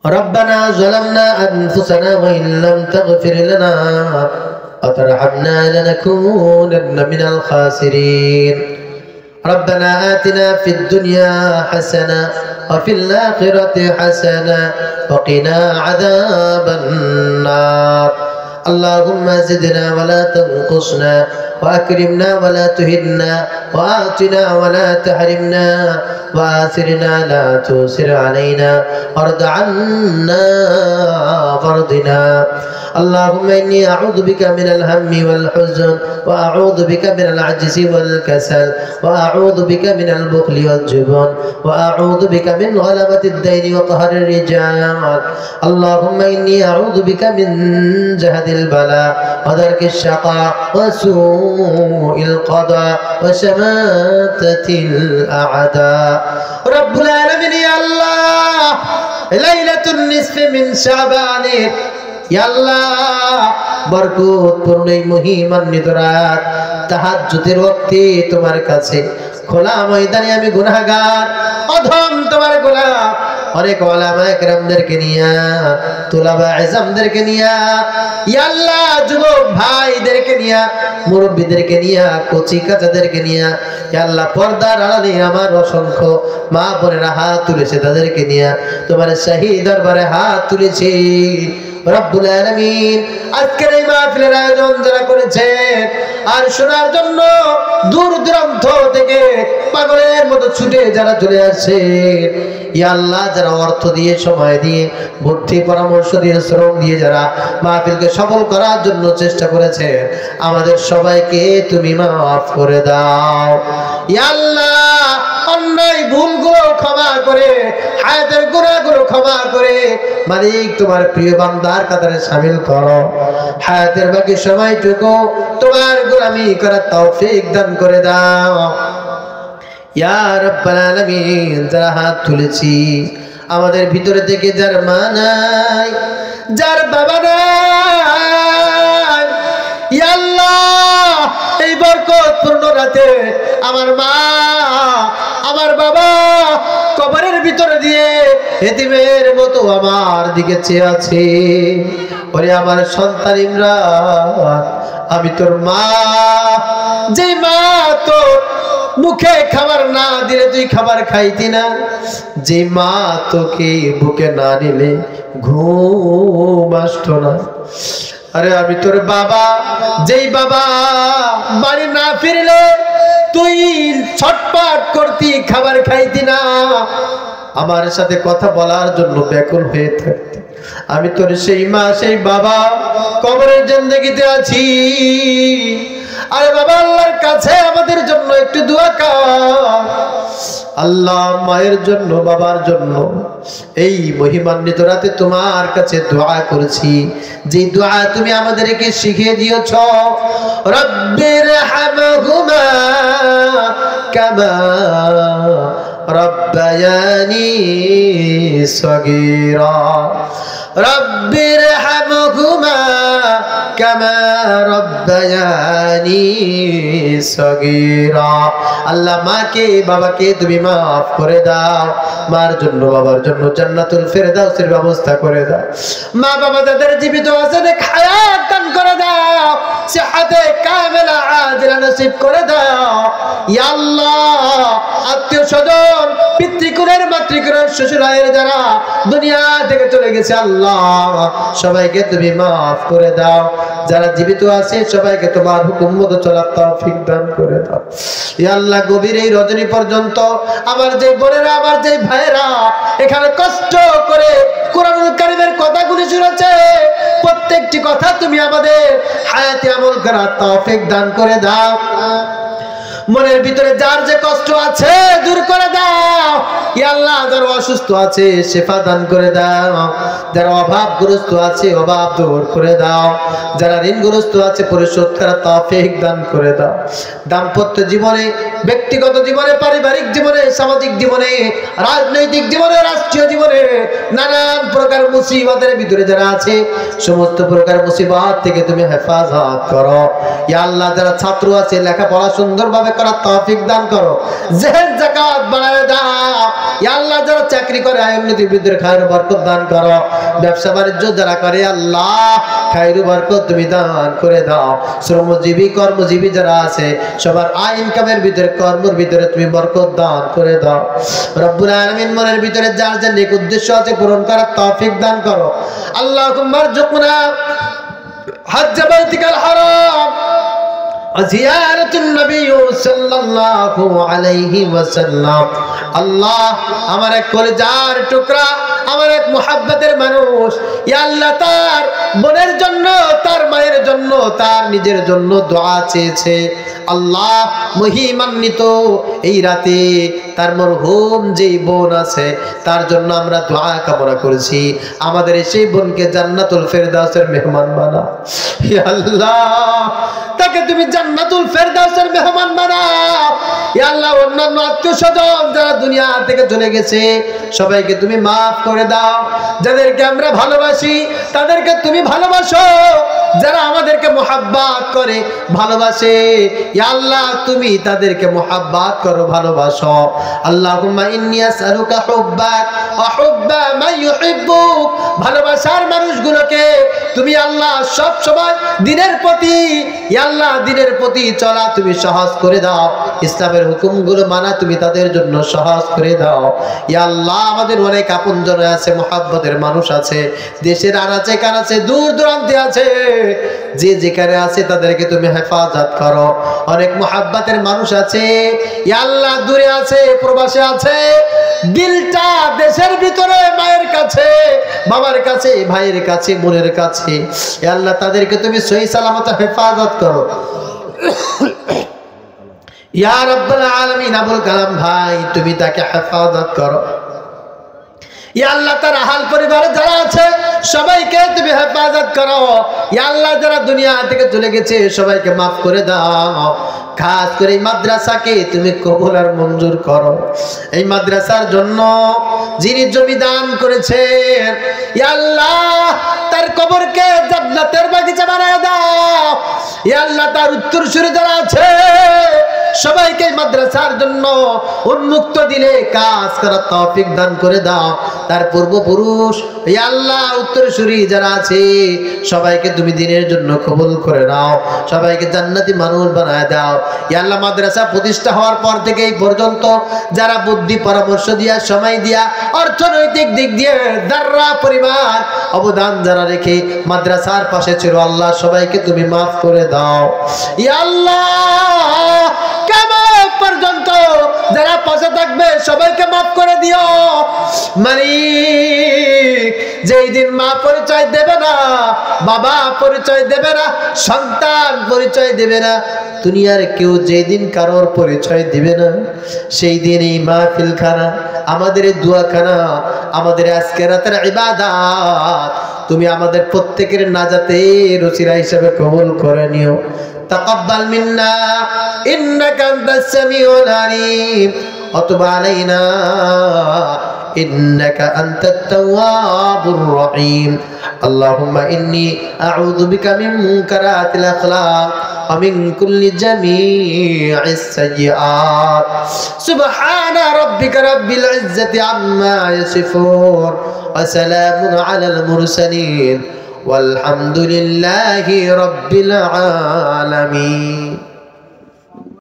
ربنا ظلمنا أنفسنا وإن لم تغفر لنا وترحمنا لنكونن من الخاسرين ربنا آتنا في الدنيا حسنة وفي الآخرة حسنة وقنا عذاب النار اللهم زدنا ولا تنقصنا وأكرمنا ولا تهنا وآتنا ولا تحرمنا وآثرنا لا تؤثر علينا وارض عنا وارضنا اللهم إني أعوذ بك من الهم والحزن وأعوذ بك من العجز والكسل وأعوذ بك من البخل والجبن وأعوذ بك من غلبة الدين وقهر الرجال اللهم إني أعوذ بك من جهد البلاء ودرك الشقاء وسوء القضاء وشماتة الأعداء رب العالمين يا الله ليلة النصف من شعبان يا الله বরকতপূর্ণ এই মহিমান্বিত রাত তাহাজ্জুদের ওয়াক্তে তোমার কাছে খোলা ময়দানে আমি গুনাহগার অধম তোমার গোলাম অনেক ওলামা একরামদেরকে নিয়া তুলাবা ইজামদেরকে নিয়া ইয়া আল্লাহ যুবক ভাইদেরকে নিয়া মুরব্বিদেরকে নিয়া কোচি কাচাদেরকে নিয়া ইয়া আল্লাহ পর্দার আড়ালে আমার অসংখ্য মা বোনেরা হাত তুলেছে তাদেরকে নিয়া তোমার শাহী দরবারে হাত তুলেছি রব্বুল আলামিন আজকের এই মাহফিলের আয়োজন যারা করেছেন আর শোনার জন্য দূর দূরান্ত থেকে পাগলের মতো ছুটে যারা চলে আসছে ইয়া আল্লাহ যারা অর্থ দিয়ে সময় দিয়ে বুদ্ধি পরামর্শ দিয়ে শ্রম দিয়ে যারা মাহফিলকে সফল করার জন্য চেষ্টা করেছে আমাদের সবাইকে তুমি মাফ করে দাও ইয়া আল্লাহ অন্যায় ভুলগুলো ক্ষমা করে হায়াতের গুনাহগুলো ক্ষমা করে মালিক তোমার প্রিয় বান্দার কাতারে শামিল করো হায়াতের বাকি সময়টুকু তোমার গোলামি করার তৌফিক দান করে দাও ইয়া রাব্বাল আলামিন যারা হাত তুলেছি আমাদের ভিতরে থেকে যার মা নাই যার বাবা নাই ইয়া আল্লাহ এই বরকতপূর্ণ রাতে আমার মা আমার বাবা কবরের ভিতরে দিয়ে এতিমের মতো আমার দিকে চেয়ে আছে ওরে আমার সন্তান ইমরান আমি তোর মা যে মা তোর মুখে খাবার না দিলে তুই খাবার খাইতি না যে মা তোকে বুকে না নিলে ঘুম আসতো না আরে আমি তোর বাবা যেই বাবা বাড়ি না ফিরলে তুই ছটপট করতি খাবার খাইতি না আমার সাথে কথা বলার জন্য ব্যাকুল হয়ে থাকতি আমি তোর সেই মা সেই বাবা কবরের জিন্দেগিতে আছি আরে বাবা আল্লাহর কাছে আমাদের জন্য একটু দোয়া কর আল্লাহ মায়ের জন্য বাবার জন্য এই মহিমান্বিত রাতে তোমার কাছে দোয়া করেছি যে দোয়া তুমি আমাদেরকে শিখিয়ে দিয়েছো রব্বির হামহুমা কামা রব্বায়ানি সগীরা রব্বির হামহুমা কামা রব্বায়ানি সগীরা আল্লাহ মাকে বাবাকে তুমি মাফ করে দাও মার জন্য বাবার জন্য জান্নাতুল ফেরদাউসের ব্যবস্থা করে দাও মা বাবা যাদের জীবিত আছে হায়াত দান করে দাও সিহাতে কামিলা আজিলা নসিব করে দাও ইয়া আল্লাহ আত্মীয়স্বজন পিতৃকুলের মাতৃকুলের শ্বশুরায়ের যারা দুনিয়া থেকে চলে গেছে আল্লাহ সবাইকে তুমি মাফ করে দাও যারা জীবিত আছে সবাইকে তোমার হুকুম মতো চলার তৌফিক দান করে দাও ইয়া আল্লাহ গভীর এই রজনী পর্যন্ত আমার যে বোনেরা আমার যে ভাইরা এখানে কষ্ট করে কোরআনুল কারীমের কথাগুলি শুনেছে প্রত্যেকটি কথা তুমি আমাদের হায়াতে আমল করার তৌফিক দান করে দাও মনের ভিতরে যার যে কষ্ট আছে দূর করে দাও ইয়া আল্লাহ যারা অসুস্থ আছে শিফা দান করে দাও যারা অভাবগ্রস্ত আছে অভাব দূর করে দাও যারা ঋণগ্রস্ত আছে পরিশোধ করার তৌফিক দান করে দাও দাম্পত্য জীবনে ব্যক্তিগত জীবনে পারিবারিক জীবনে সামাজিক জীবনে রাজনৈতিক জীবনে রাষ্ট্রীয় জীবনে নানান প্রকার মুসিবতের ভিতরে যারা আছে সমস্ত প্রকার মুসিবত থেকে তুমি হেফাজত করো ইয়া আল্লাহ যারা ছাত্র আছে লেখাপড়া সুন্দরভাবে করার তৌফিক দান করো জেহেন যাকাত বাড়ায় দাও ইয়া আল্লাহ যারা চাকরি করে আয় উন্নতির ভিতরে খায়ের বরকত দান করো ব্যবসা বাণিজ্য যারা করে আল্লাহ খায়ের বরকত তুমি দান করে দাও শ্রমজীবী কর্মজীবী যারা আছে সবার আয় ইনকামের ভিতরে কর্মের ভিতরে তুমি বরকত দান করে দাও রব্বুল আলামিন মনের ভিতরে যার যে নেক উদ্দেশ্য আছে পূরণ করার তৌফিক দান করো আল্লাহুম্মা রযুকনা হজ্জ বাইতিকাল হারাম জিয়ারাতুন নবী সাল্লাল্লাহু আলাইহি ওয়াসাল্লাম আল্লাহ আমার এক কলিজার টুকরা আমার এক মুহাব্বতের মানুষ ইয়া আল্লাহ তার বোনের জন্য তার মায়ের জন্য তার নিজের জন্য দোয়া চেয়েছে আল্লাহ মহিমান্বিত এই রাতে তার মরহুম যেই বোন আছে তার জন্য আমরা দোয়া কামনা করেছি আমাদের সেই বোনকে জান্নাতুল ফেরদাউসের মেহমান বানাও ইয়া আল্লাহ তাকে তুমি জান্নাতুল ফেরদাউসের মেহমান বানাও ইয়া আল্লাহ অন্যান্য আত্মীয়স্বজন যারা দুনিয়া থেকে চলে গেছে সবাইকে তুমি maaf করে দাও যাদেরকে আমরা ভালোবাসি তাদেরকে তুমি ভালোবাসো যারা আমাদেরকে মুহাব্বত করে ভালোবাসে ইয়া আল্লাহ তুমি তাদেরকে মুহাব্বত করো ভালোবাসো আল্লাহুম্মা ইন্নী আসআলুকা হুব্বাক ওয়া হুব্বা মান ইউহিব্বুক ভালোবাসার মানুষগুলোকে তুমি আল্লাহ সব সময় দ্বীনের প্রতি ইয়া আল্লাহ দ্বীনের প্রতি চলা তুমি সহজ করে দাও ইসলামের হুকুমগুলো মানা তুমি তাদের জন্য সহজ করে দাও ইয়া আল্লাহ আমাদের অনেক আপনজন আছে মুহাব্বতের মানুষ আছে দেশের আনাচে কানাচে দূর দূরান্তে আছে যে যেখানে আছে তাদেরকে তুমি হেফাজত করো অনেক মুহাব্বতের মানুষ আছে ইয়া আল্লাহ দূরে আছে প্রবাসে আছে দিলটা দেশের ভিতরে মায়ের কাছে বাবার কাছে ভাইয়ের কাছে বোনের কাছে ইয়া আল্লাহ তাদেরকে তুমি সহি সালামত হেফাজত করো ইয়া রাব্বুল আলামিন আবুল কালাম ভাই তুমি তাকে হেফাজত করো ইয়া আল্লাহ তার আহাল পরিবারে যারা আছে সবাইকে তুমি হেফাজত করো ইয়া আল্লাহ যারা দুনিয়া থেকে চলে গেছে সবাইকে maaf করে দাও খাস করে এই মাদ্রাসাকে তুমি কবুল আর মঞ্জুর করো এই মাদ্রাসার জন্য যিনি জমি দান করেছেন ইয়া আল্লাহ তার কবরকে জান্নাতের বাগিচা বানায় দাও ইয়া আল্লাহ তার উত্তরসূরি যারা আছে সবাইকে মাদ্রাসার জন্য উন্মুক্ত দিলে কাজ করার তৌফিক দান করে দাও তার পূর্বপুরুষ ইয়া আল্লাহ উত্তরসূরি যারা আছে সবাইকে তুমি দ্বীনের জন্য কবুল করে নাও সবাইকে জান্নাতি মানুষ বানায় দাও ইয়া আল্লাহ মাদ্রাসা প্রতিষ্ঠা হওয়ার পর থেকে এই পর্যন্ত যারা বুদ্ধি পরামর্শ দিয়া সময় দিয়া অর্থনৈতিক দিক দিয়ে দাররা পরিমাণ অবদান যারা রেখে মাদ্রাসার পাশে ছিল আল্লাহ সবাইকে তুমি maaf করে দাও ইয়া আল্লাহ কিয়ামত পর্যন্ত যারা পাশে থাকবে সবাইকে maaf করে দিও মালিক যেই দিন মা পরিচয় দেবে না বাবা পরিচয় দেবে না সন্তান পরিচয় দেবে না দুনিয়ার কেউ যেই দিন কারোর পরিচয় দিবে না সেই দিন এই মাহফিলখানা আমাদের এই দোয়াখানা আমাদের আজকের রাতের ইবাদত তুমি আমাদের প্রত্যেকের নাজাতের ওসিলা হিসেবে কবুল করে নিও تقبل منا إنك أنت السميع العليم وتب علينا إنك أنت التواب الرحيم اللهم إني أعوذ بك من منكرات الأخلاق ومن كل جميع السيئات سبحان ربك رب العزة عما يصفون وسلام على المرسلين والحمد لله رب العالمين